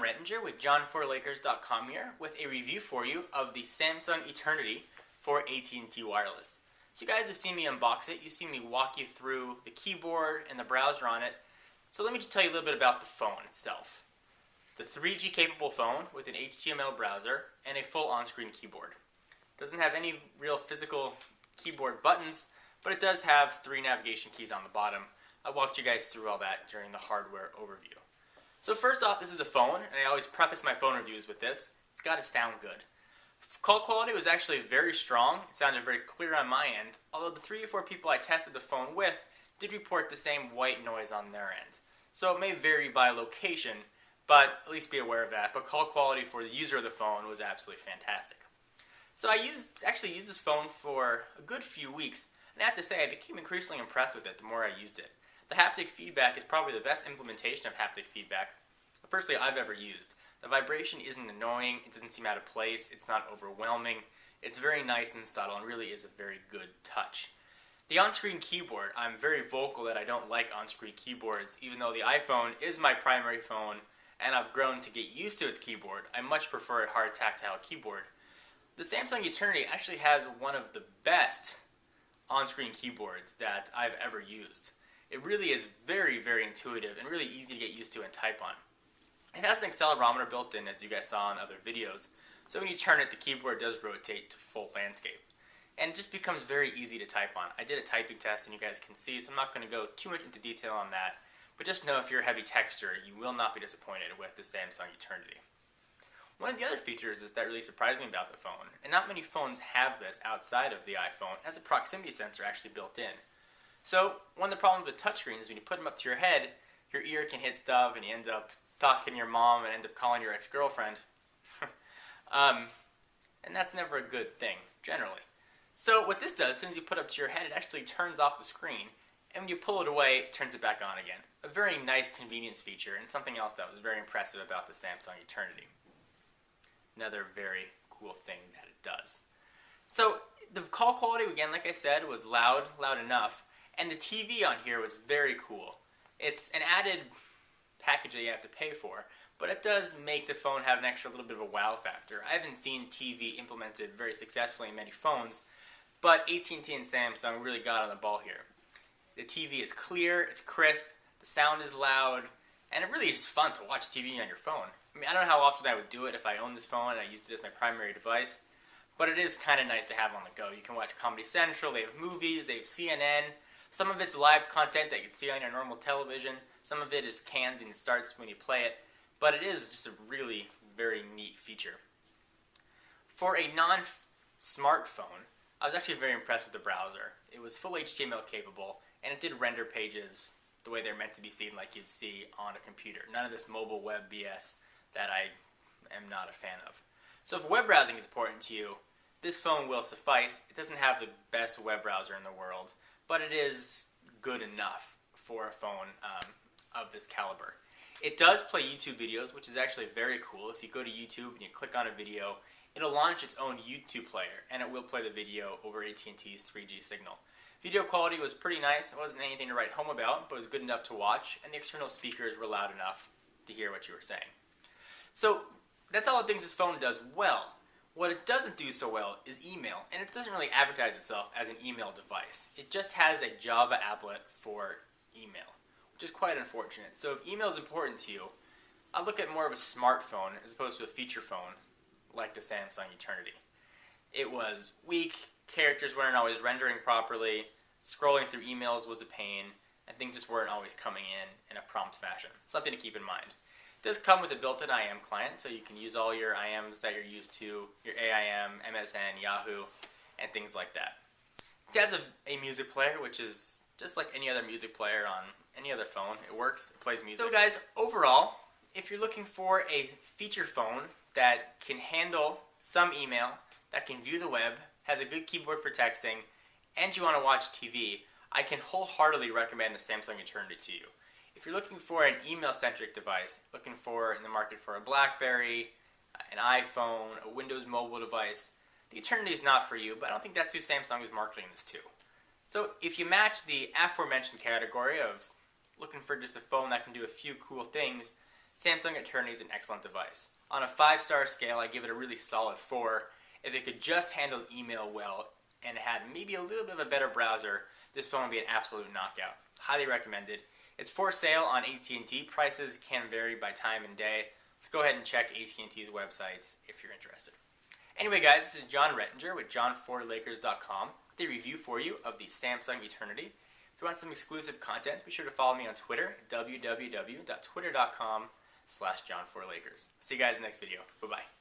Rettinger with John4Lakers.com here with a review for you of the Samsung Eternity for AT&T Wireless. So you guys have seen me unbox it, you've seen me walk you through the keyboard and the browser on it. So let me just tell you a little bit about the phone itself. It's a 3G capable phone with an HTML browser and a full on-screen keyboard. It doesn't have any real physical keyboard buttons, but it does have 3 navigation keys on the bottom. I walked you guys through all that during the hardware overview. So first off, this is a phone, and I always preface my phone reviews with this. It's got to sound good. Call quality was actually very strong. It sounded very clear on my end, although the 3 or 4 people I tested the phone with did report the same white noise on their end. So it may vary by location, but at least be aware of that. But call quality for the user of the phone was absolutely fantastic. So I actually used this phone for a good few weeks, and I have to say I became increasingly impressed with it the more I used it. The haptic feedback is probably the best implementation of haptic feedback, personally, I've ever used. The vibration isn't annoying, it doesn't seem out of place, it's not overwhelming, it's very nice and subtle and really is a very good touch. The on-screen keyboard, I'm very vocal that I don't like on-screen keyboards, even though the iPhone is my primary phone and I've grown to get used to its keyboard. I much prefer a hard tactile keyboard. The Samsung Eternity actually has one of the best on-screen keyboards that I've ever used. It really is very, very intuitive and really easy to get used to and type on. It has an accelerometer built in, as you guys saw in other videos, so when you turn it, the keyboard does rotate to full landscape. And it just becomes very easy to type on. I did a typing test and you guys can see, so I'm not going to go too much into detail on that, but just know if you're a heavy texter, you will not be disappointed with the Samsung Eternity. One of the other features that really surprised me about the phone, and not many phones have this outside of the iPhone, has a proximity sensor actually built in. So one of the problems with touchscreens is when you put them up to your head, your ear can hit stuff and you end up talking to your mom and end up calling your ex-girlfriend. And that's never a good thing, generally. So what this does, as soon as you put it up to your head, it actually turns off the screen, and when you pull it away, it turns it back on again. A very nice convenience feature, and something else that was very impressive about the Samsung Eternity. Another very cool thing that it does. So the call quality, again, like I said, was loud enough. And the TV on here was very cool. It's an added package that you have to pay for, but it does make the phone have an extra little bit of a wow factor. I haven't seen TV implemented very successfully in many phones, but AT&T and Samsung really got on the ball here. The TV is clear, it's crisp, the sound is loud, and it really is fun to watch TV on your phone. I mean, I don't know how often I would do it if I owned this phone and I used it as my primary device, but it is kind of nice to have on the go. You can watch Comedy Central, they have movies, they have CNN. Some of it's live content that you can see on your normal television. Some of it is canned and it starts when you play it. But it is just a really very neat feature. For a non-smartphone, I was actually very impressed with the browser. It was full HTML capable, and it did render pages the way they're meant to be seen, like you'd see on a computer. None of this mobile web BS that I am not a fan of. So if web browsing is important to you, this phone will suffice. It doesn't have the best web browser in the world, but it is good enough for a phone of this caliber. It does play YouTube videos, which is actually very cool. If you go to YouTube and you click on a video, it'll launch its own YouTube player, and it will play the video over AT&T's 3G signal. Video quality was pretty nice. It wasn't anything to write home about, but it was good enough to watch, and the external speakers were loud enough to hear what you were saying. So that's all the things this phone does well. What it doesn't do so well is email, and it doesn't really advertise itself as an email device. It just has a Java applet for email, which is quite unfortunate. So if email is important to you, I'll look at more of a smartphone as opposed to a feature phone like the Samsung Eternity. It was weak, characters weren't always rendering properly, scrolling through emails was a pain, and things just weren't always coming in a prompt fashion. Something to keep in mind. It does come with a built-in IM client, so you can use all your IMs that you're used to, your AIM, MSN, Yahoo, and things like that. It has a music player, which is just like any other music player on any other phone. It works, it plays music. So guys, overall, if you're looking for a feature phone that can handle some email, that can view the web, has a good keyboard for texting, and you want to watch TV, I can wholeheartedly recommend the Samsung Eternity to you. If you're looking for an email-centric device, looking in the market for a BlackBerry, an iPhone, a Windows mobile device, the Eternity is not for you, but I don't think that's who Samsung is marketing this to. So if you match the aforementioned category of looking for just a phone that can do a few cool things, Samsung Eternity is an excellent device. On a 5-star scale, I give it a really solid 4. If it could just handle email well and had maybe a little bit of a better browser, this phone would be an absolute knockout. Highly recommended. It's for sale on AT&T. Prices can vary by time and day. So go ahead and check AT&T's websites if you're interested. Anyway, guys, this is John Rettinger with JohnForLakers.com. The review for you of the Samsung Eternity. If you want some exclusive content, be sure to follow me on Twitter, www.twitter.com/JohnForLakers. See you guys in the next video. Bye-bye.